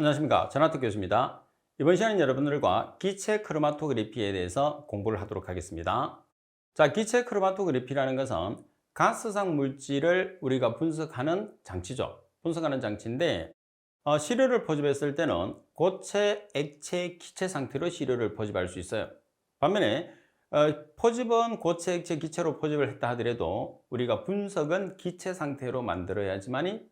안녕하십니까. 전하특 교수입니다. 이번 시간은 여러분들과 기체 크로마토그래피에 대해서 공부를 하도록 하겠습니다. 자, 기체 크로마토그래피라는 것은 가스상 물질을 우리가 분석하는 장치죠. 분석하는 장치인데 시료를 포집했을 때는 고체, 액체, 기체 상태로 시료를 포집할 수 있어요. 반면에 포집은 고체, 액체, 기체로 포집을 했다 하더라도 우리가 분석은 기체 상태로 만들어야지만이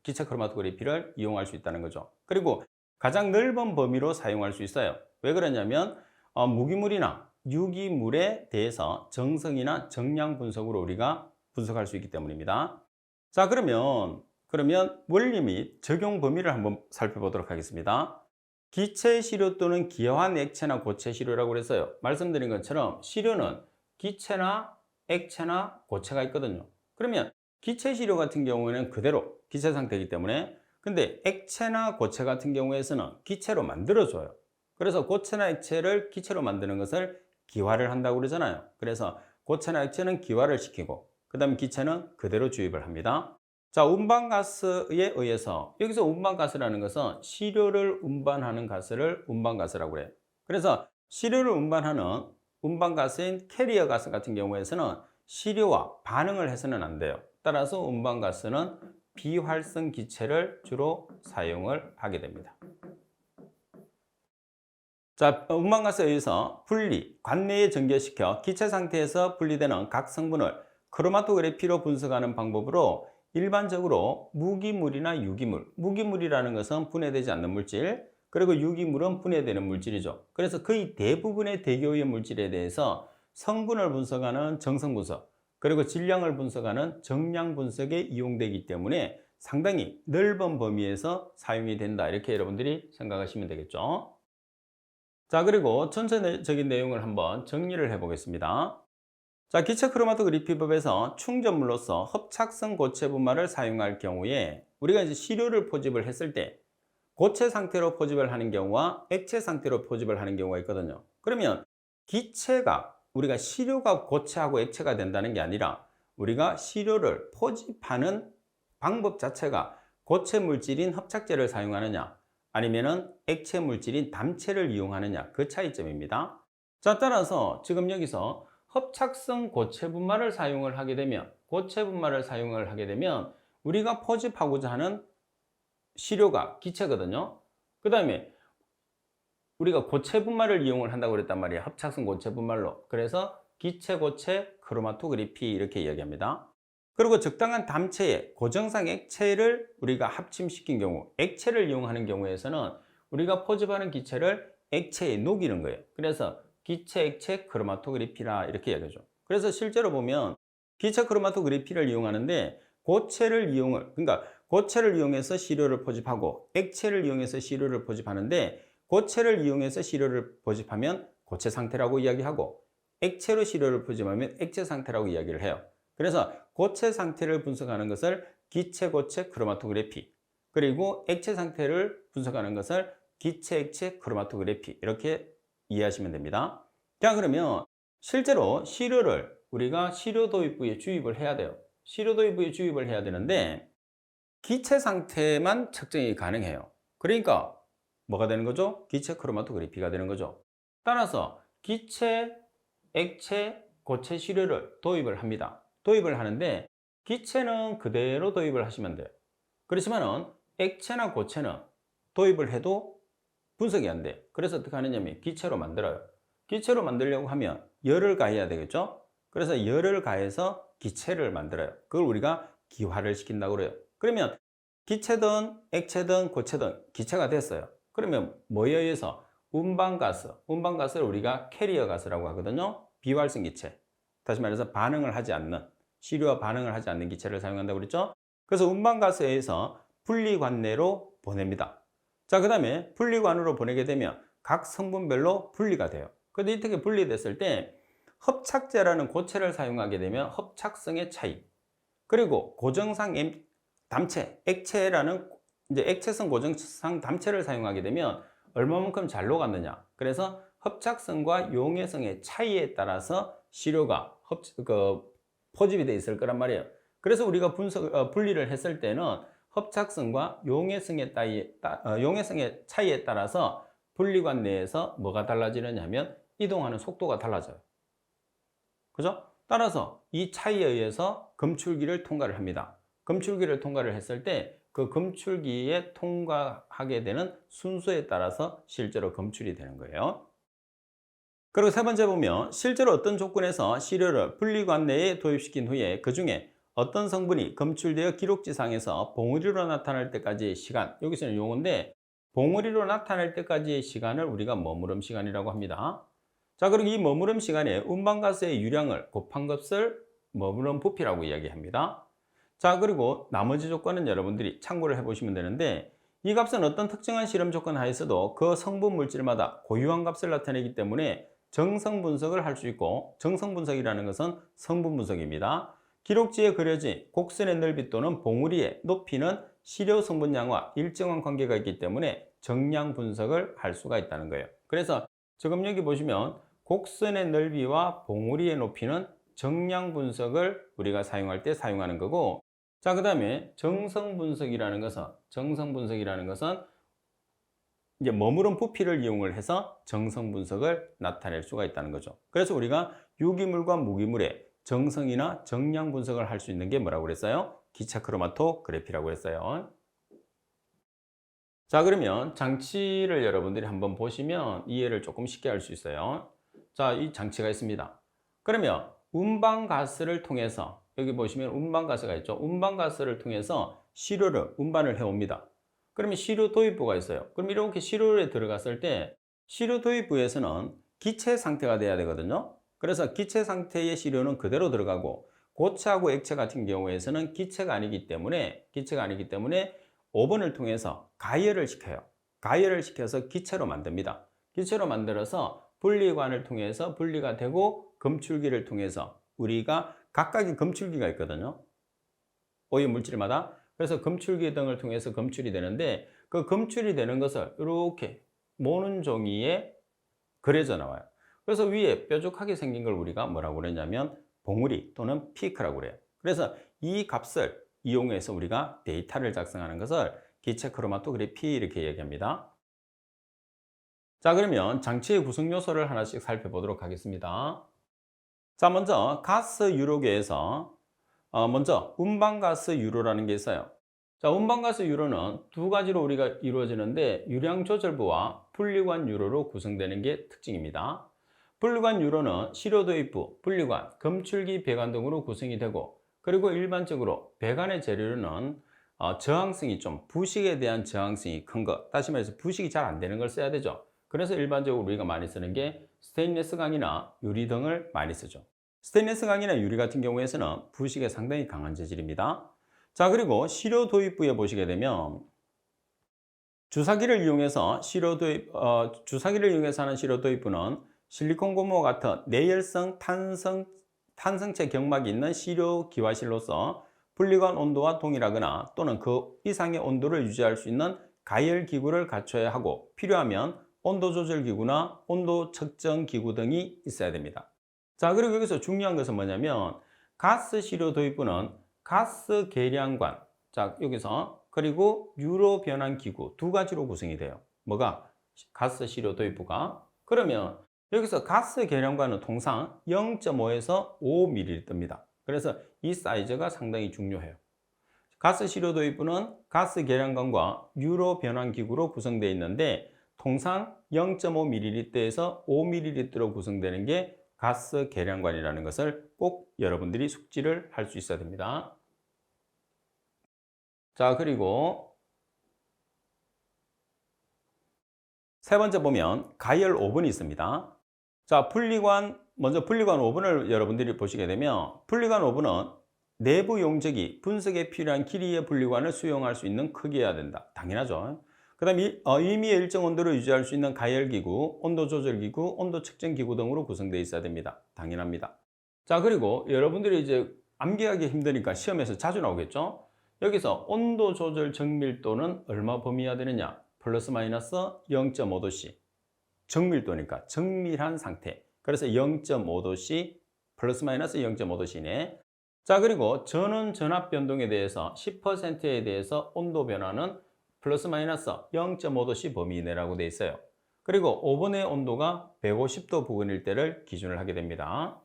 기체 크로마토그래피를 이용할 수 있다는 거죠. 그리고 가장 넓은 범위로 사용할 수 있어요. 왜 그러냐면 무기물이나 유기물에 대해서 정성이나 정량 분석으로 우리가 분석할 수 있기 때문입니다. 자, 그러면 원리 및 적용 범위를 한번 살펴보도록 하겠습니다. 기체 시료 또는 기화한 액체나 고체 시료라고 그랬어요. 말씀드린 것처럼 시료는 기체나 액체나 고체가 있거든요. 그러면 기체 시료 같은 경우에는 그대로 기체 상태이기 때문에, 근데 액체나 고체 같은 경우에서는 기체로 만들어줘요. 그래서 고체나 액체를 기체로 만드는 것을 기화를 한다고 그러잖아요. 그래서 고체나 액체는 기화를 시키고 그 다음에 기체는 그대로 주입을 합니다. 자, 운반가스에 의해서, 여기서 운반가스라는 것은 시료를 운반하는 가스를 운반가스라고 해요. 그래서 시료를 운반하는 운반가스인 캐리어 가스 같은 경우에서는 시료와 반응을 해서는 안 돼요. 따라서 운반가스는 비활성 기체를 주로 사용을 하게 됩니다. 자, 운반가스에 의해서 분리, 관내에 전개시켜 기체 상태에서 분리되는 각 성분을 크로마토그래피로 분석하는 방법으로 일반적으로 무기물이나 유기물, 무기물이라는 것은 분해되지 않는 물질, 그리고 유기물은 분해되는 물질이죠. 그래서 거의 대부분의 대기오염 물질에 대해서 성분을 분석하는 정성 분석, 그리고 질량을 분석하는 정량 분석에 이용되기 때문에 상당히 넓은 범위에서 사용이 된다, 이렇게 여러분들이 생각하시면 되겠죠. 자, 그리고 전체적인 내용을 한번 정리를 해 보겠습니다. 자, 기체 크로마토그래피법에서 충전물로서 hợp착성 고체 분말을 사용할 경우에 우리가 이제 시료를 포집을 했을 때 고체 상태로 포집을 하는 경우와 액체 상태로 포집을 하는 경우가 있거든요. 그러면 기체가, 우리가 시료가 고체하고 액체가 된다는 게 아니라 우리가 시료를 포집하는 방법 자체가 고체 물질인 hợp착제를 사용하느냐 아니면은 액체 물질인 담체를 이용하느냐, 그 차이점입니다. 자, 따라서 지금 여기서 hợp착성 고체 분말을 사용을 하게 되면, 고체 분말을 사용을 하게 되면 우리가 포집하고자 하는 시료가 기체거든요. 그 다음에 우리가 고체 분말을 이용을 한다고 그랬단 말이에요. 합착성 고체 분말로. 그래서 기체 고체 크로마토그래피 이렇게 이야기합니다. 그리고 적당한 담체에 고정상 액체를 우리가 합침시킨 경우, 액체를 이용하는 경우에서는 우리가 포집하는 기체를 액체에 녹이는 거예요. 그래서 기체 액체 크로마토그래피라 이렇게 이야기하죠. 그래서 실제로 보면 기체 크로마토그래피를 이용하는데 그러니까 고체를 이용해서 시료를 포집하고 액체를 이용해서 시료를 포집하는데, 고체를 이용해서 시료를 포집하면 고체 상태라고 이야기하고 액체로 시료를 포집하면 액체 상태라고 이야기를 해요. 그래서 고체 상태를 분석하는 것을 기체 고체 크로마토그래피, 그리고 액체 상태를 분석하는 것을 기체 액체 크로마토그래피, 이렇게 이해하시면 됩니다. 자, 그러면 실제로 시료를 우리가 시료 도입부에 주입을 해야 돼요. 시료 도입부에 주입을 해야 되는데 기체 상태만 측정이 가능해요. 그러니까 뭐가 되는 거죠? 기체 크로마토그래피가 되는 거죠. 따라서 기체, 액체, 고체 시료를 도입을 합니다. 도입을 하는데 기체는 그대로 도입을 하시면 돼요. 그렇지만은 액체나 고체는 도입을 해도 분석이 안 돼요. 그래서 어떻게 하느냐면 기체로 만들어요. 기체로 만들려고 하면 열을 가해야 되겠죠? 그래서 열을 가해서 기체를 만들어요. 그걸 우리가 기화를 시킨다고 그래요. 그러면 기체든 액체든 고체든 기체가 됐어요. 그러면 뭐에 의해서? 운반가스를 우리가 캐리어 가스라고 하거든요. 비활성 기체. 다시 말해서 반응을 하지 않는, 시료와 반응을 하지 않는 기체를 사용한다고 그랬죠. 그래서 운반가스에 의해서 분리관내로 보냅니다. 자, 그 다음에 분리관으로 보내게 되면 각 성분별로 분리가 돼요. 그런데 이렇게 분리됐을 때 hợp착제라는 고체를 사용하게 되면 hợp착성의 차이, 그리고 고정상 담체, 액체라는 이제 액체성 고정상 담체를 사용하게 되면 얼마만큼 잘 녹았느냐. 그래서 hợp착성과 용해성의 차이에 따라서 시료가 포집이 돼 있을 거란 말이에요. 그래서 우리가 분리를 했을 때는 협착성과 용해성의 차이에 따라서 분리관 내에서 뭐가 달라지느냐 하면 이동하는 속도가 달라져요. 그죠? 따라서 이 차이에 의해서 검출기를 통과를 합니다. 검출기를 통과를 했을 때 그 검출기에 통과하게 되는 순서에 따라서 실제로 검출이 되는 거예요. 그리고 세 번째 보면 실제로 어떤 조건에서 시료를 분리관 내에 도입시킨 후에 그 중에 어떤 성분이 검출되어 기록지상에서 봉우리로 나타날 때까지의 시간, 여기서는 용어인데 봉우리로 나타날 때까지의 시간을 우리가 머무름 시간이라고 합니다. 자, 그리고 이 머무름 시간에 운반가스의 유량을 곱한 것을 머무름 부피라고 이야기합니다. 자, 그리고 나머지 조건은 여러분들이 참고를 해보시면 되는데 이 값은 어떤 특정한 실험 조건 하에서도 그 성분 물질마다 고유한 값을 나타내기 때문에 정성 분석을 할 수 있고, 정성 분석이라는 것은 성분 분석입니다. 기록지에 그려진 곡선의 넓이 또는 봉우리의 높이는 시료 성분량과 일정한 관계가 있기 때문에 정량 분석을 할 수가 있다는 거예요. 그래서 지금 여기 보시면 곡선의 넓이와 봉우리의 높이는 정량 분석을 우리가 사용할 때 사용하는 거고, 자, 그 다음에 정성 분석이라는 것은 이제 머무른 부피를 이용을 해서 정성 분석을 나타낼 수가 있다는 거죠. 그래서 우리가 유기물과 무기물의 정성이나 정량 분석을 할 수 있는 게 뭐라고 그랬어요? 기체 크로마토그래피라고 했어요. 자, 그러면 장치를 여러분들이 한번 보시면 이해를 조금 쉽게 할 수 있어요. 자, 이 장치가 있습니다. 그러면 운반가스를 통해서, 여기 보시면 운반가스가 있죠. 운반가스를 통해서 시료를 운반을 해옵니다. 그러면 시료 도입부가 있어요. 그럼 이렇게 시료에 들어갔을 때 시료 도입부에서는 기체 상태가 돼야 되거든요. 그래서 기체 상태의 시료는 그대로 들어가고, 고체하고 액체 같은 경우에서는 기체가 아니기 때문에 오븐을 통해서 가열을 시켜요. 가열을 시켜서 기체로 만듭니다. 기체로 만들어서 분리관을 통해서 분리가 되고, 검출기를 통해서 우리가 각각의 검출기가 있거든요. 오염 물질마다. 그래서 검출기 등을 통해서 검출이 되는데, 그 검출이 되는 것을 이렇게 모는 종이에 그려져 나와요. 그래서 위에 뾰족하게 생긴 걸 우리가 뭐라고 그러냐면 봉우리 또는 피크라고 그래요. 그래서 이 값을 이용해서 우리가 데이터를 작성하는 것을 기체 크로마토그래피 이렇게 얘기합니다. 자, 그러면 장치의 구성 요소를 하나씩 살펴보도록 하겠습니다. 자, 먼저 가스 유로계에서 먼저 운반가스 유로라는 게 있어요. 자, 운반가스 유로는 두 가지로 우리가 이루어지는데 유량 조절부와 분리관 유로로 구성되는 게 특징입니다. 분리관 유로는 시료 도입부, 분리관, 검출기, 배관 등으로 구성이 되고, 그리고 일반적으로 배관의 재료는 저항성이 좀, 부식에 대한 저항성이 큰 것, 다시 말해서 부식이 잘 안 되는 걸 써야 되죠. 그래서 일반적으로 우리가 많이 쓰는 게 스테인리스 강이나 유리 등을 많이 쓰죠. 스테인리스 강이나 유리 같은 경우에서는 부식에 상당히 강한 재질입니다. 자, 그리고 시료 도입부에 보시게 되면 주사기를 이용해서 하는 시료 도입부는 실리콘 고무와 같은 내열성 탄성체 경막이 있는 시료 기화실로서 분리관 온도와 동일하거나 또는 그 이상의 온도를 유지할 수 있는 가열 기구를 갖춰야 하고, 필요하면 온도 조절 기구나 온도 측정 기구 등이 있어야 됩니다. 자, 그리고 여기서 중요한 것은 뭐냐면 가스 시료 도입부는 가스 계량관, 자, 여기서 그리고 유로 변환 기구 두 가지로 구성이 돼요. 뭐가? 가스 시료 도입부가. 그러면 여기서 가스 계량관은 통상 0.5에서 5ml입니다. 그래서 이 사이즈가 상당히 중요해요. 가스 시료 도입부는 가스 계량관과 유로 변환 기구로 구성되어 있는데 통상 0.5ml에서 5ml로 구성되는 게 가스 계량관이라는 것을 꼭 여러분들이 숙지를 할 수 있어야 됩니다. 자, 그리고 세 번째 보면 가열 오븐이 있습니다. 자, 먼저 분리관 오븐을 여러분들이 보시게 되면 분리관 오븐은 내부 용적이 분석에 필요한 길이의 분리관을 수용할 수 있는 크기여야 된다. 당연하죠. 그 다음에 임의의 일정 온도를 유지할 수 있는 가열기구, 온도 조절기구, 온도 측정기구 등으로 구성되어 있어야 됩니다. 당연합니다. 자, 그리고 여러분들이 이제 암기하기 힘드니까 시험에서 자주 나오겠죠? 여기서 온도 조절 정밀도는 얼마 범위해야 되느냐? 플러스 마이너스 0.5도씨. 정밀도니까 정밀한 상태. 그래서 0.5도씨 플러스 마이너스 0.5도씨네. 자, 그리고 전원 전압 변동에 대해서 10%에 대해서 온도 변화는 플러스 마이너스 0.5도씨 범위 이내라고 되어 있어요. 그리고 오븐의 온도가 150도 부근일 때를 기준을 하게 됩니다.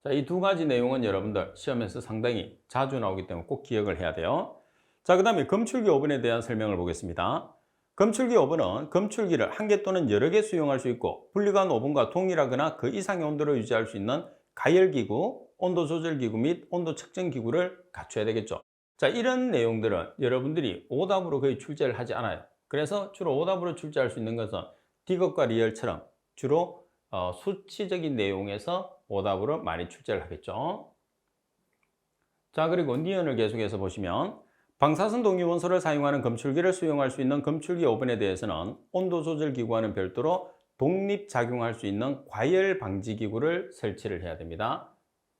자, 이 두 가지 내용은 여러분들 시험에서 상당히 자주 나오기 때문에 꼭 기억을 해야 돼요. 자, 그 다음에 검출기 오븐에 대한 설명을 보겠습니다. 검출기 오븐은 검출기를 한 개 또는 여러 개 수용할 수 있고 분리관 오븐과 동일하거나 그 이상의 온도를 유지할 수 있는 가열기구, 온도 조절기구 및 온도 측정기구를 갖춰야 되겠죠. 자, 이런 내용들은 여러분들이 오답으로 거의 출제를 하지 않아요. 그래서 주로 오답으로 출제할 수 있는 것은 디귿과 리얼처럼 주로 수치적인 내용에서 오답으로 많이 출제를 하겠죠. 자, 그리고 니은을 계속해서 보시면 방사선 동위 원소를 사용하는 검출기를 수용할 수 있는 검출기 오븐에 대해서는 온도 조절 기구와는 별도로 독립 작용할 수 있는 과열 방지 기구를 설치를 해야 됩니다.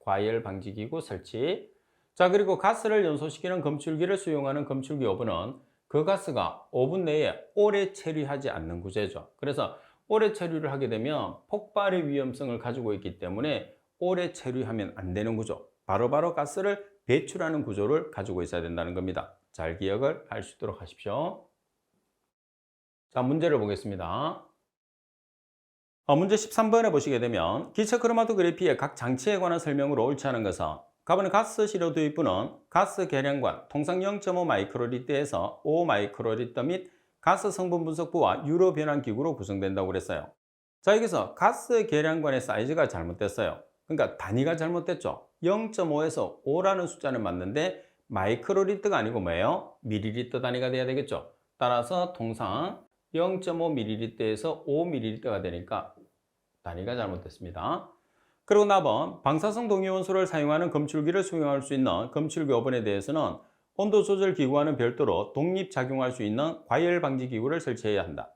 과열 방지 기구 설치. 자, 그리고 가스를 연소시키는 검출기를 수용하는 검출기 오븐은 그 가스가 오븐 내에 오래 체류하지 않는 구조죠. 그래서 오래 체류를 하게 되면 폭발의 위험성을 가지고 있기 때문에 오래 체류하면 안 되는 구조. 바로바로 가스를 배출하는 구조를 가지고 있어야 된다는 겁니다. 잘 기억을 할 수 있도록 하십시오. 자, 문제를 보겠습니다. 문제 13번에 보시게 되면 기체 크로마토그래피의 각 장치에 관한 설명으로 옳지 않은 것은 가번의 가스 시료 도입부는 가스 계량관 통상 0.5 마이크로리터에서 5 마이크로리터 및 가스 성분 분석부와 유로 변환 기구로 구성된다고 그랬어요. 자, 여기서 가스 계량관의 사이즈가 잘못됐어요. 그러니까 단위가 잘못됐죠. 0.5에서 5라는 숫자는 맞는데 마이크로리터가 아니고 뭐예요? 밀리리터 단위가 돼야 되겠죠. 따라서 통상 0.5ml에서 5ml가 되니까 단위가 잘못됐습니다. 그리고 4번 방사성 동위원소를 사용하는 검출기를 수용할 수 있는 검출기 오븐에 대해서는 온도 조절 기구와는 별도로 독립 작용할 수 있는 과열 방지 기구를 설치해야 한다.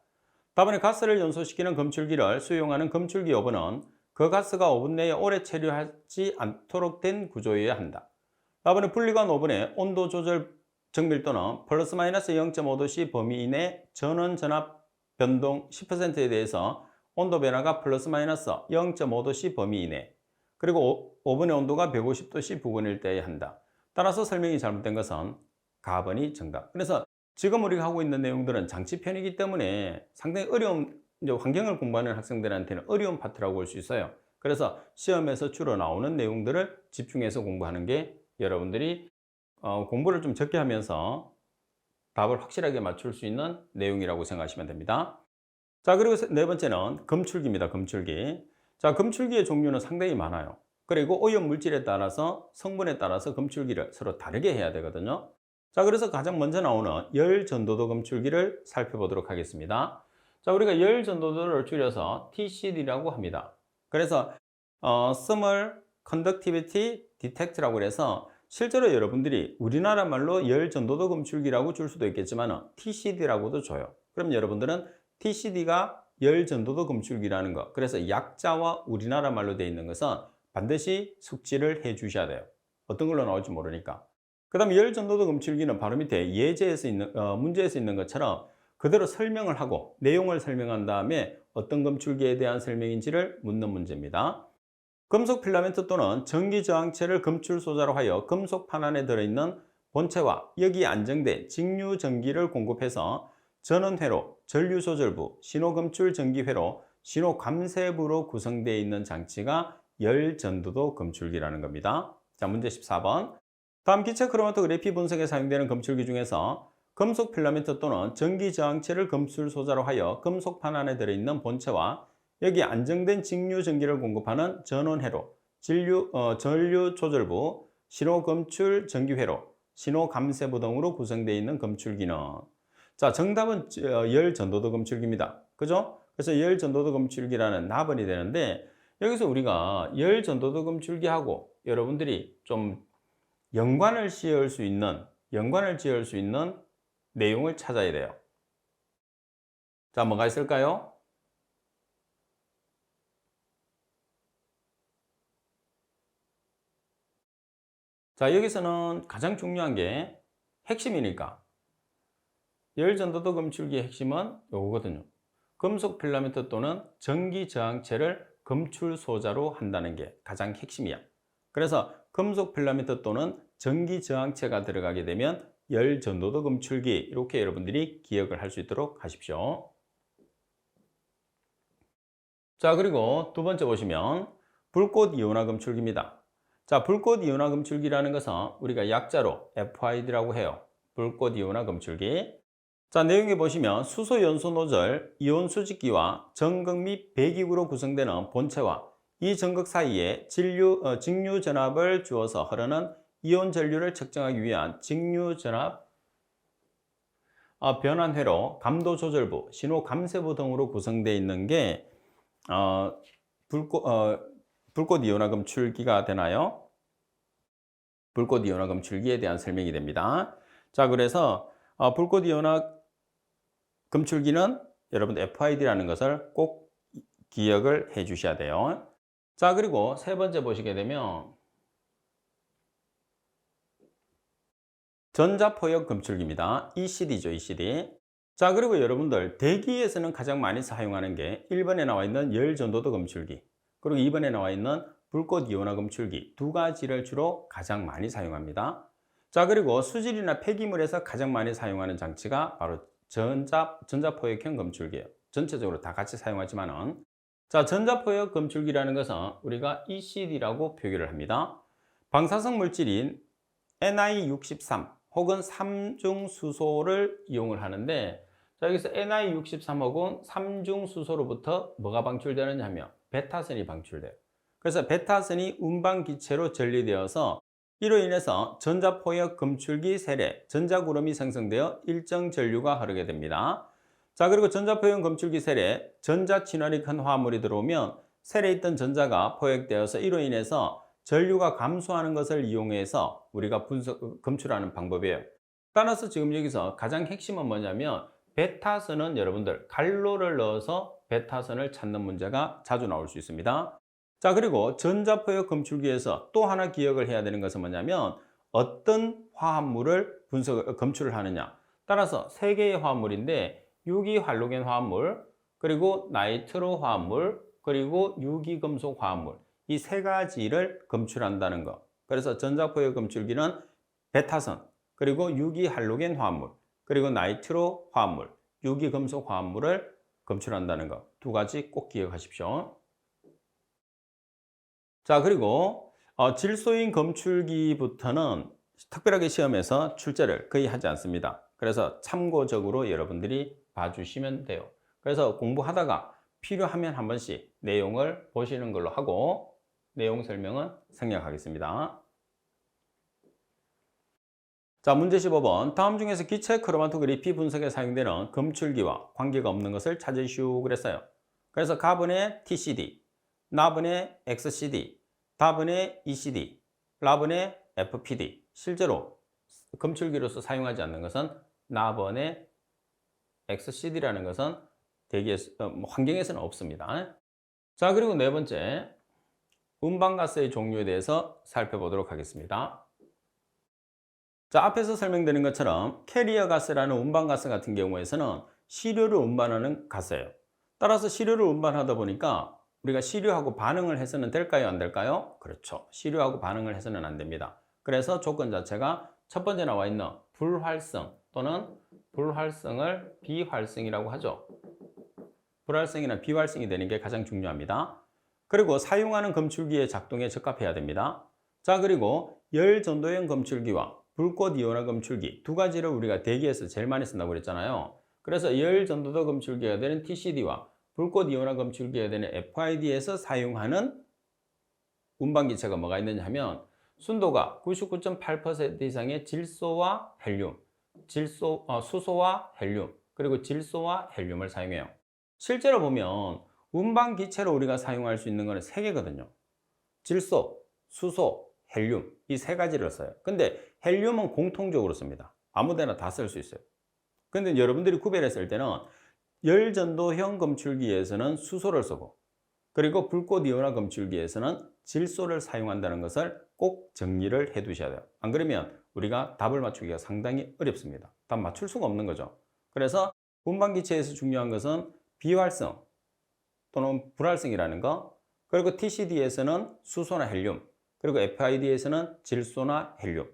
다음에 가스를 연소시키는 검출기를 수용하는 검출기 오븐은 그 가스가 오븐 내에 오래 체류하지 않도록 된 구조여야 한다. 다음에 분리관 오븐의 온도 조절 정밀도는 플러스 마이너스 0.5도씨 범위 이내 전원 전압 변동 10%에 대해서 온도 변화가 플러스 마이너스 0.5도씨 범위 이내, 그리고 오븐의 온도가 150도씨 부근일 때에 한다. 따라서 설명이 잘못된 것은 가번이 정답. 그래서 지금 우리가 하고 있는 내용들은 장치편이기 때문에 상당히 어려운, 환경을 공부하는 학생들한테는 어려운 파트라고 볼 수 있어요. 그래서 시험에서 주로 나오는 내용들을 집중해서 공부하는 게 여러분들이 공부를 좀 적게 하면서 답을 확실하게 맞출 수 있는 내용이라고 생각하시면 됩니다. 자, 그리고 네 번째는 검출기입니다. 검출기. 자, 검출기의 종류는 상당히 많아요. 그리고 오염 물질에 따라서 성분에 따라서 검출기를 서로 다르게 해야 되거든요. 자, 그래서 가장 먼저 나오는 열 전도도 검출기를 살펴보도록 하겠습니다. 자, 우리가 열 전도도를 줄여서 TCD라고 합니다. 그래서 Thermal Conductivity Detect라고 해서 실제로 여러분들이 우리나라 말로 열 전도도 검출기라고 줄 수도 있겠지만 TCD라고도 줘요. 그럼 여러분들은 TCD가 열 전도도 검출기라는 거, 그래서 약자와 우리나라 말로 되어 있는 것은 반드시 숙지를 해 주셔야 돼요. 어떤 걸로 나올지 모르니까. 그 다음에 열 전도도 검출기는 바로 밑에 예제에서 있는 문제에서 있는 것처럼 그대로 설명을 하고 내용을 설명한 다음에 어떤 검출기에 대한 설명인지를 묻는 문제입니다. 금속 필라멘트 또는 전기 저항체를 검출 소자로 하여 금속판 안에 들어있는 본체와 여기에 안정된 직류 전기를 공급해서 전원회로, 전류조절부, 신호검출 전기회로, 신호감쇄부로 구성되어 있는 장치가 열전도도 검출기라는 겁니다. 자, 문제 14번. 다음 기체 크로마토그래피 분석에 사용되는 검출기 중에서 금속 필라멘트 또는 전기 저항체를 검출 소자로 하여 금속판 안에 들어있는 본체와 여기 안정된 직류 전기를 공급하는 전원회로, 전류 조절부, 신호 검출 전기회로, 신호 감쇄부 등으로 구성되어 있는 검출기는, 자, 정답은 열 전도도 검출기입니다. 그죠? 그래서 열 전도도 검출기라는 답안이 되는데 여기서 우리가 열 전도도 검출기하고 여러분들이 좀 연관을 지을 수 있는 내용을 찾아야 돼요. 자, 뭐가 있을까요? 자, 여기서는 가장 중요한 게 핵심이니까 열전도도 검출기의 핵심은 요거거든요. 금속 필라멘트 또는 전기 저항체를 검출 소자로 한다는 게 가장 핵심이야. 그래서 금속 필라멘트 또는 전기 저항체가 들어가게 되면 열 전도도 검출기, 이렇게 여러분들이 기억을 할 수 있도록 하십시오. 자, 그리고 두 번째 보시면 불꽃 이온화 검출기입니다. 자, 불꽃 이온화 검출기라는 것은 우리가 약자로 FID라고 해요. 불꽃 이온화 검출기. 자, 내용에 보시면 수소 연소 노즐, 이온 수직기와 전극 및 배기구로 구성되는 본체와 이 전극 사이에 직류 전압을 주어서 흐르는 이온 전류를 측정하기 위한 직류 전압 변환회로 감도 조절부, 신호 감쇄부 등으로 구성되어 있는 게 불꽃 이온화 검출기가 되나요? 불꽃 이온화 검출기에 대한 설명이 됩니다. 자, 그래서 불꽃 이온화 검출기는 여러분 FID라는 것을 꼭 기억을 해 주셔야 돼요. 자, 그리고 세 번째 보시게 되면 전자포역 검출기입니다. ECD죠, ECD. 자, 그리고 여러분들 대기에서는 가장 많이 사용하는 게 1번에 나와 있는 열전도도 검출기, 그리고 2번에 나와 있는 불꽃 이온화 검출기, 두 가지를 주로 가장 많이 사용합니다. 자, 그리고 수질이나 폐기물에서 가장 많이 사용하는 장치가 바로 전자포역형 검출기예요. 전체적으로 다 같이 사용하지만은, 자, 전자포역 검출기라는 것은 우리가 ECD라고 표기를 합니다. 방사성 물질인 Ni63 혹은 삼중수소를 이용을 하는데, 자, 여기서 Ni63 혹은 삼중수소로부터 뭐가 방출되느냐 하면 베타선이 방출돼요. 그래서 베타선이 운반기체로 전리되어서 이로 인해서 전자포역 검출기 세례, 전자구름이 생성되어 일정 전류가 흐르게 됩니다. 자, 그리고 전자포역 검출기 세례, 전자친화력이 큰 화합물이 들어오면 세례에 있던 전자가 포획되어서 이로 인해서 전류가 감소하는 것을 이용해서 우리가 검출하는 방법이에요. 따라서 지금 여기서 가장 핵심은 뭐냐면 베타선은 여러분들 갈로를 넣어서 베타선을 찾는 문제가 자주 나올 수 있습니다. 자, 그리고 전자포역 검출기에서 또 하나 기억을 해야 되는 것은 뭐냐면 어떤 화합물을 검출을 하느냐. 따라서 세 개의 화합물인데 유기활로겐 화합물, 그리고 나이트로 화합물, 그리고 유기금속 화합물, 이 세 가지를 검출한다는 것. 그래서 전자포역 검출기는 베타선, 그리고 유기할로겐 화합물, 그리고 나이트로 화합물, 유기금속 화합물을 검출한다는 것. 두 가지 꼭 기억하십시오. 자, 그리고 질소인 검출기부터는 특별하게 시험에서 출제를 거의 하지 않습니다. 그래서 참고적으로 여러분들이 봐주시면 돼요. 그래서 공부하다가 필요하면 한 번씩 내용을 보시는 걸로 하고 내용 설명은 생략하겠습니다. 자, 문제 15번. 다음 중에서 기체 크로마토그래피 분석에 사용되는 검출기와 관계가 없는 것을 찾으시오 그랬어요. 그래서 가번의 TCD, 나번의 XCD, 다번의 ECD, 라번의 FPD. 실제로 검출기로서 사용하지 않는 것은 나번의 XCD라는 것은 환경에서는 없습니다. 자, 그리고 네 번째, 운반가스의 종류에 대해서 살펴보도록 하겠습니다. 자, 앞에서 설명드린 것처럼 캐리어 가스라는 운반가스 같은 경우에서는 시료를 운반하는 가스예요. 따라서 시료를 운반하다 보니까 우리가 시료하고 반응을 해서는 될까요, 안 될까요? 그렇죠. 시료하고 반응을 해서는 안 됩니다. 그래서 조건 자체가 첫 번째 나와 있는 불활성 또는 불활성을 비활성이라고 하죠. 불활성이나 비활성이 되는 게 가장 중요합니다. 그리고 사용하는 검출기의 작동에 적합해야 됩니다. 자, 그리고 열전도형 검출기와 불꽃 이온화 검출기 두 가지를 우리가 대기에서 제일 많이 쓴다고 그랬잖아요. 그래서 열전도도 검출기가 되는 TCD와 불꽃 이온화 검출기가 되는 FID에서 사용하는 운반기체가 뭐가 있느냐 하면 순도가 99.8% 이상의 질소와 헬륨, 수소와 헬륨, 그리고 질소와 헬륨을 사용해요. 실제로 보면 운반기체로 우리가 사용할 수 있는 것은 세 개거든요. 질소, 수소, 헬륨, 이 세 가지를 써요. 근데 헬륨은 공통적으로 씁니다. 아무데나 다 쓸 수 있어요. 근데 여러분들이 구별했을 때는 열전도형 검출기에서는 수소를 쓰고, 그리고 불꽃 이온화 검출기에서는 질소를 사용한다는 것을 꼭 정리를 해 두셔야 돼요. 안 그러면 우리가 답을 맞추기가 상당히 어렵습니다. 답 맞출 수가 없는 거죠. 그래서 운반기체에서 중요한 것은 비활성 또는 불활성이라는 거, 그리고 TCD에서는 수소나 헬륨, 그리고 FID에서는 질소나 헬륨.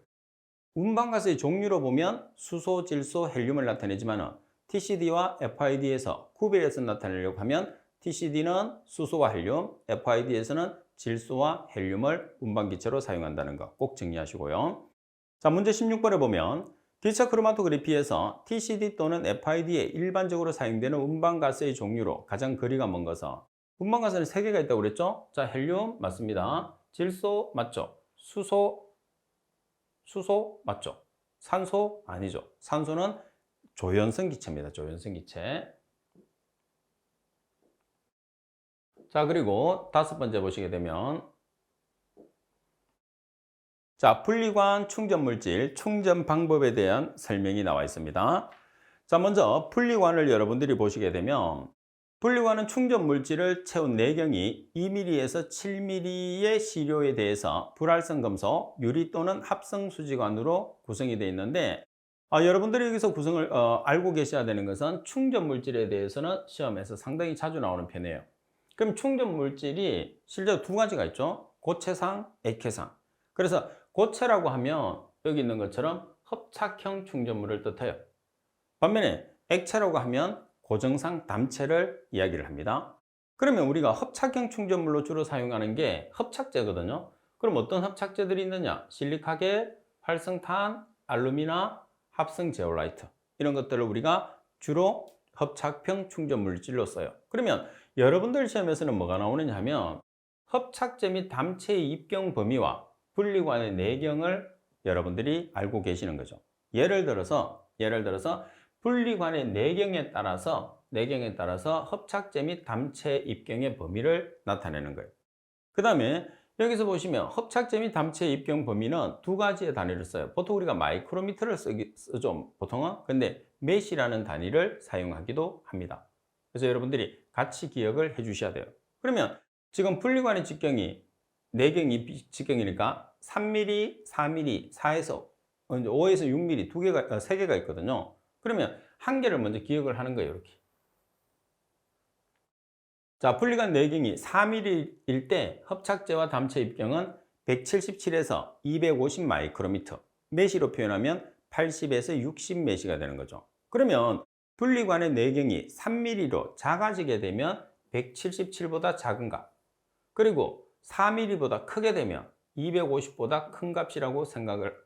운반가스의 종류로 보면 수소, 질소, 헬륨을 나타내지만 TCD와 FID에서 구별해서 나타내려고 하면 TCD는 수소와 헬륨, FID에서는 질소와 헬륨을 운반기체로 사용한다는 거 꼭 정리하시고요. 자, 문제 16번에 보면 기체 크로마토그래피에서 TCD 또는 FID에 일반적으로 사용되는 운반가스의 종류로 가장 거리가 먼 것은 운반가스는 3개가 있다고 그랬죠? 자, 헬륨 맞습니다. 질소 맞죠? 수소 맞죠? 산소 아니죠. 산소는 조연성 기체입니다. 조연성 기체. 자, 그리고 5번째 보시게 되면 자, 분리관 충전 물질 충전 방법에 대한 설명이 나와 있습니다. 자, 먼저 분리관을 여러분들이 보시게 되면 분리관은 충전 물질을 채운 내경이 2mm에서 7mm의 시료에 대해서 불활성 금속, 유리 또는 합성 수지관으로 구성이 되어 있는데 여러분들이 여기서 구성을 알고 계셔야 되는 것은 충전 물질에 대해서는 시험에서 상당히 자주 나오는 편이에요. 그럼 충전 물질이 실제로 2가지가 있죠. 고체상, 액체상. 그래서 고체라고 하면 여기 있는 것처럼 hợp착형 충전물을 뜻해요. 반면에 액체라고 하면 고정상 담체를 이야기를 합니다. 그러면 우리가 hợp착형 충전물로 주로 사용하는 게 hợp착제거든요. 그럼 어떤 hợp착제들이 있느냐? 실리카겔, 활성탄, 알루미나, 합성 제올라이트 이런 것들을 우리가 주로 hợp착형 충전물질로 써요. 그러면 여러분들 시험에서는 뭐가 나오느냐 하면 hợp착제 및 담체의 입경 범위와 분리관의 내경을 여러분들이 알고 계시는 거죠. 예를 들어서 분리관의 내경에 따라서 hợp착제 및 담체 입경의 범위를 나타내는 거예요. 그 다음에 여기서 보시면 hợp착제 및 담체 입경 범위는 2가지의 단위를 써요. 보통 우리가 마이크로미터를 쓰죠. 보통은. 근데 메시라는 단위를 사용하기도 합니다. 그래서 여러분들이 같이 기억을 해 주셔야 돼요. 그러면 지금 분리관의 직경이 내경이 직경이니까 3mm, 4mm, 4에서 5에서 6mm 3개가 있거든요. 그러면 한 개를 먼저 기억을 하는 거예요. 이렇게. 자, 분리관 내경이 4mm일 때 hợp착제와 담체 입경은 177에서 250 마이크로미터, 메시로 표현하면 80에서 60 메시가 되는 거죠. 그러면 분리관의 내경이 3mm로 작아지게 되면 177보다 작은 값, 그리고 4mm보다 크게 되면 250보다 큰 값이라고 생각을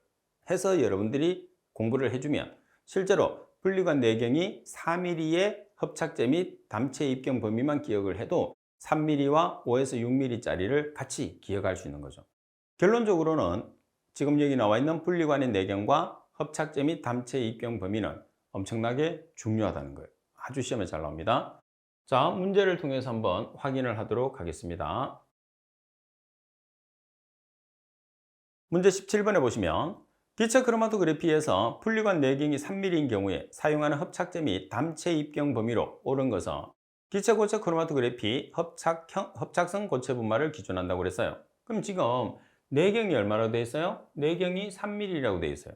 해서 여러분들이 공부를 해주면 실제로 분리관 내경이 4mm의 hợp착제 및 담체 입경 범위만 기억을 해도 3mm와 5에서 6mm짜리를 같이 기억할 수 있는 거죠. 결론적으로는 지금 여기 나와 있는 분리관의 내경과 hợp착제 및 담체 입경 범위는 엄청나게 중요하다는 거예요. 아주 시험에 잘 나옵니다. 자, 문제를 통해서 한번 확인을 하도록 하겠습니다. 문제 17번에 보시면 기체 크로마토그래피에서 분리관 내경이 3mm인 경우에 사용하는 hợp착제 및 담체 입경 범위로 옳은 것은 기체 고체 크로마토그래피 hợp착성 고체 분말을 기준한다고 그랬어요. 그럼 지금 내경이 얼마로 되어 있어요? 내경이 3mm라고 되어 있어요.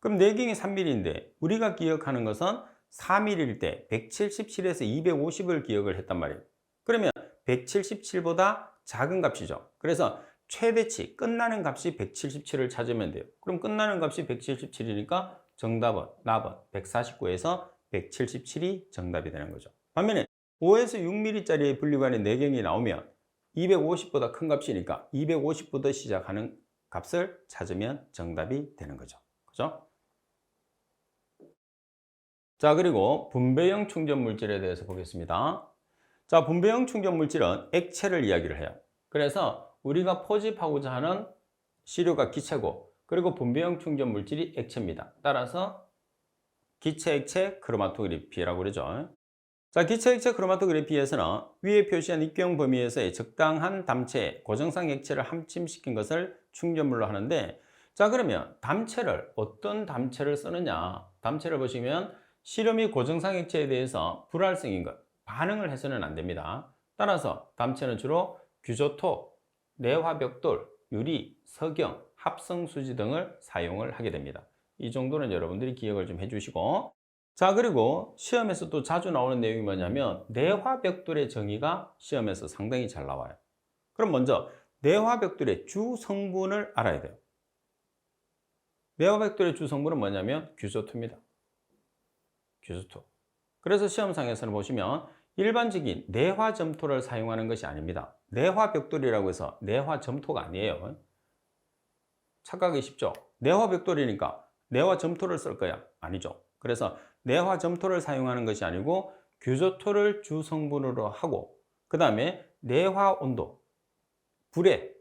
그럼 내경이 3mm인데 우리가 기억하는 것은 4mm일 때 177에서 250을 기억을 했단 말이에요. 그러면 177보다 작은 값이죠. 그래서 최대치 끝나는 값이 177을 찾으면 돼요. 그럼 끝나는 값이 177이니까 정답은 149에서 177이 정답이 되는 거죠. 반면에 5에서 6mm짜리 분리관의 내경이 나오면 250보다 큰 값이니까 250부터 시작하는 값을 찾으면 정답이 되는 거죠. 그죠? 자, 그리고 분배형 충전 물질에 대해서 보겠습니다. 자, 분배형 충전 물질은 액체를 이야기를 해요. 그래서 우리가 포집하고자 하는 시료가 기체고, 그리고 분배형 충전 물질이 액체입니다. 따라서 기체, 액체, 크로마토그래피라고 그러죠. 자, 기체, 액체, 크로마토그래피에서는 위에 표시한 입경 범위에서의 적당한 담체, 고정상 액체를 함침시킨 것을 충전물로 하는데, 자, 그러면 담체를 어떤 담체를 쓰느냐? 담체를 보시면 실험이 고정상 액체에 대해서 불활성인 것, 반응을 해서는 안 됩니다. 따라서 담체는 주로 규조토, 내화벽돌, 유리, 석영, 합성수지 등을 사용을 하게 됩니다. 이 정도는 여러분들이 기억을 좀 해주시고, 자, 그리고 시험에서 또 자주 나오는 내용이 뭐냐면 내화벽돌의 정의가 시험에서 상당히 잘 나와요. 그럼 먼저 내화벽돌의 주 성분을 알아야 돼요. 내화벽돌의 주 성분은 뭐냐면 규소토입니다. 규소토. 그래서 시험상에서는 보시면 일반적인 내화점토를 사용하는 것이 아닙니다. 내화벽돌이라고 해서 내화점토가 아니에요. 착각하기 쉽죠? 내화벽돌이니까 내화점토를 쓸 거야? 아니죠. 그래서 내화점토를 사용하는 것이 아니고 규소토를 주 성분으로 하고, 그 다음에 내화온도, 불에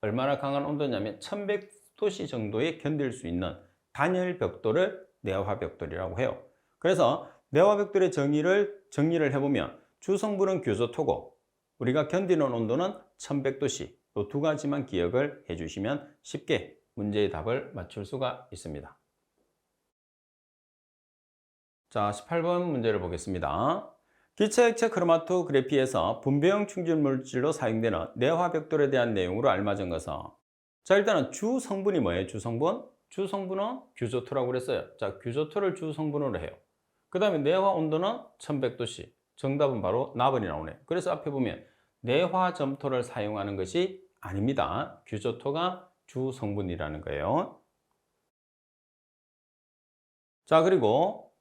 얼마나 강한 온도냐면 1100도씨 정도에 견딜 수 있는 단열 벽돌을 내화벽돌이라고 해요. 그래서 내화벽돌의 정리를 해보면 주성분은 규소토고 우리가 견디는 온도는 1100도씨, 이 두 가지만 기억을 해주시면 쉽게 문제의 답을 맞출 수가 있습니다. 자, 18번 문제를 보겠습니다. 기체 액체 크로마토그래피에서 분배형 충전 물질로 사용되는 내화벽돌에 대한 내용으로 알맞은 것은, 자, 일단은 주 성분이 뭐예요? 주 성분? 주 성분은 규소토라고 그랬어요. 자, 규소토를 주 성분으로 해요. 그 다음에 내화 온도는 1100도씨. 정답은 바로 나번이 나오네. 그래서 앞에 보면 내화점토를 사용하는 것이 아닙니다. 규소토가 주 성분이라는 거예요. 자, 그리고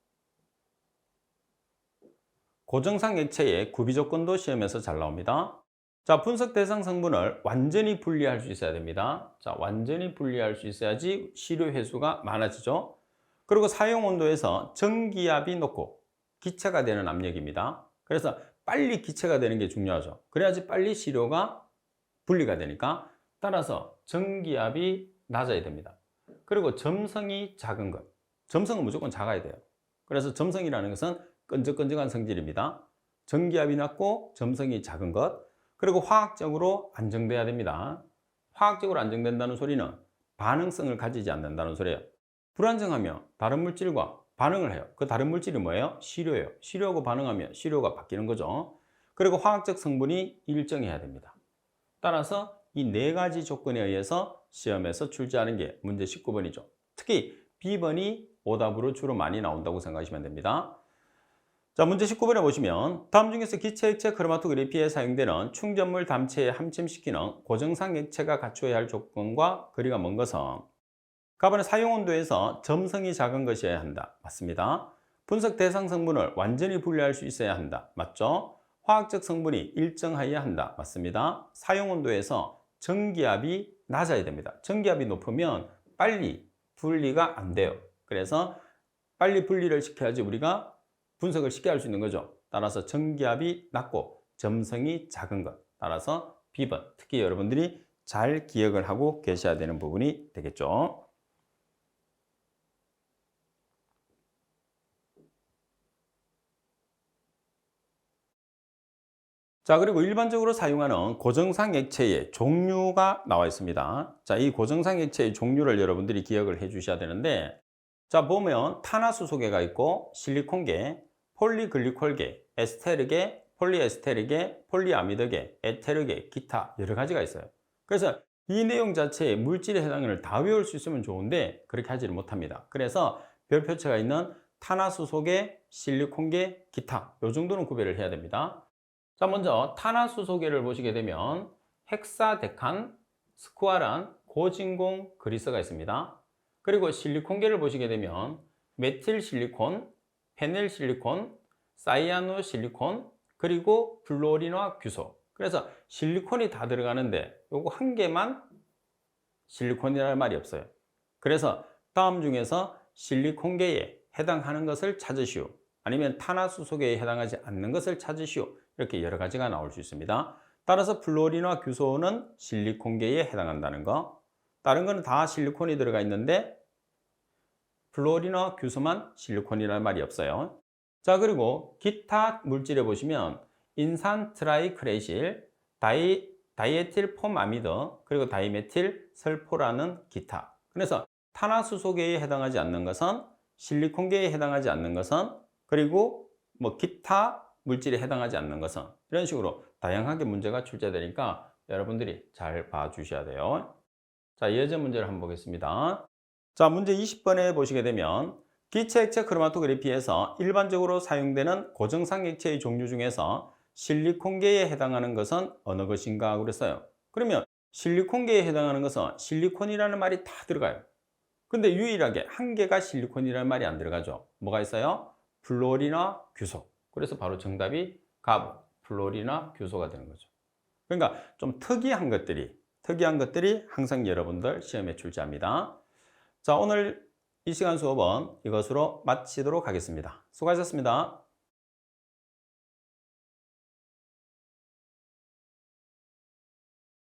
고정상 액체의 구비 조건도 시험에서 잘 나옵니다. 자, 분석 대상 성분을 완전히 분리할 수 있어야 됩니다. 자, 완전히 분리할 수 있어야지 시료 회수가 많아지죠. 그리고 사용 온도에서 전기압이 높고 기체가 되는 압력입니다. 그래서 빨리 기체가 되는 게 중요하죠. 그래야지 빨리 시료가 분리가 되니까, 따라서 전기압이 낮아야 됩니다. 그리고 점성이 작은 것. 점성은 무조건 작아야 돼요. 그래서 점성이라는 것은 끈적끈적한 성질입니다. 전기압이 낮고 점성이 작은 것. 그리고 화학적으로 안정돼야 됩니다. 화학적으로 안정된다는 소리는 반응성을 가지지 않는다는 소리예요. 불안정하면 다른 물질과 반응을 해요. 그 다른 물질이 뭐예요? 시료예요. 시료하고 반응하면 시료가 바뀌는 거죠. 그리고 화학적 성분이 일정해야 됩니다. 따라서 이 네 가지 조건에 의해서 시험에서 출제하는 게 문제 19번이죠. 특히 B번이 오답으로 주로 많이 나온다고 생각하시면 됩니다. 자, 문제 19번에 보시면 다음 중에서 기체 액체 크로마토그래피에 사용되는 충전물 담체에 함침시키는 고정상 액체가 갖추어야 할 조건과 거리가 먼 것은, 가번은 사용 온도에서 점성이 작은 것이어야 한다. 맞습니다. 분석 대상 성분을 완전히 분리할 수 있어야 한다. 맞죠? 화학적 성분이 일정하여야 한다. 맞습니다. 사용 온도에서 전기압이 낮아야 됩니다. 전기압이 높으면 빨리 분리가 안 돼요. 그래서 빨리 분리를 시켜야지 우리가 분석을 쉽게 할 수 있는 거죠. 따라서 전기압이 낮고 점성이 작은 것. 따라서 B번, 특히 여러분들이 잘 기억을 하고 계셔야 되는 부분이 되겠죠. 자, 그리고 일반적으로 사용하는 고정상 액체의 종류가 나와 있습니다. 자, 이 고정상 액체의 종류를 여러분들이 기억을 해 주셔야 되는데, 자, 보면 탄화수소계가 있고 실리콘계, 폴리글리콜계, 에스테르계, 폴리에스테르계, 폴리아미드계, 에테르계, 기타 여러 가지가 있어요. 그래서 이 내용 자체에 물질에 해당하는 다 외울 수 있으면 좋은데 그렇게 하지를 못합니다. 그래서 별표체가 있는 탄화수소계, 실리콘계, 기타 이 정도는 구별을 해야 됩니다. 자, 먼저 탄화수소계를 보시게 되면 헥사데칸, 스쿠아란, 고진공 그리스가 있습니다. 그리고 실리콘계를 보시게 되면 메틸실리콘, 페닐실리콘, 사이아노실리콘, 그리고 플로린화 규소. 그래서 실리콘이 다 들어가는데 요거 한 개만 실리콘이라는 말이 없어요. 그래서 다음 중에서 실리콘계에 해당하는 것을 찾으시오. 아니면 탄화수소계에 해당하지 않는 것을 찾으시오. 이렇게 여러 가지가 나올 수 있습니다. 따라서 플로린화 규소는 실리콘계에 해당한다는 거. 다른 거는 다 실리콘이 들어가 있는데 플로린화 규소만 실리콘이라는 말이 없어요. 자, 그리고 기타 물질에 보시면 인산 트라이크레실, 다이에틸 폼아미드, 그리고 다이메틸 설포라는 기타. 그래서 탄화수소계에 해당하지 않는 것은, 실리콘계에 해당하지 않는 것은, 그리고 뭐 기타 물질에 해당하지 않는 것은, 이런 식으로 다양하게 문제가 출제되니까 여러분들이 잘 봐주셔야 돼요. 자, 예제 문제를 한번 보겠습니다. 자, 문제 20번에 보시게 되면 기체 액체 크로마토그래피에서 일반적으로 사용되는 고정상 액체의 종류 중에서 실리콘계에 해당하는 것은 어느 것인가 그랬어요. 그러면 실리콘계에 해당하는 것은 실리콘이라는 말이 다 들어가요. 근데 유일하게 한 개가 실리콘이라는 말이 안 들어가죠. 뭐가 있어요? 플로리나 규소. 그래서 바로 정답이 가브, 플로리나 규소가 되는 거죠. 그러니까 좀 특이한 것들이 항상 여러분들 시험에 출제합니다. 자, 오늘 이 시간 수업은 이것으로 마치도록 하겠습니다. 수고하셨습니다.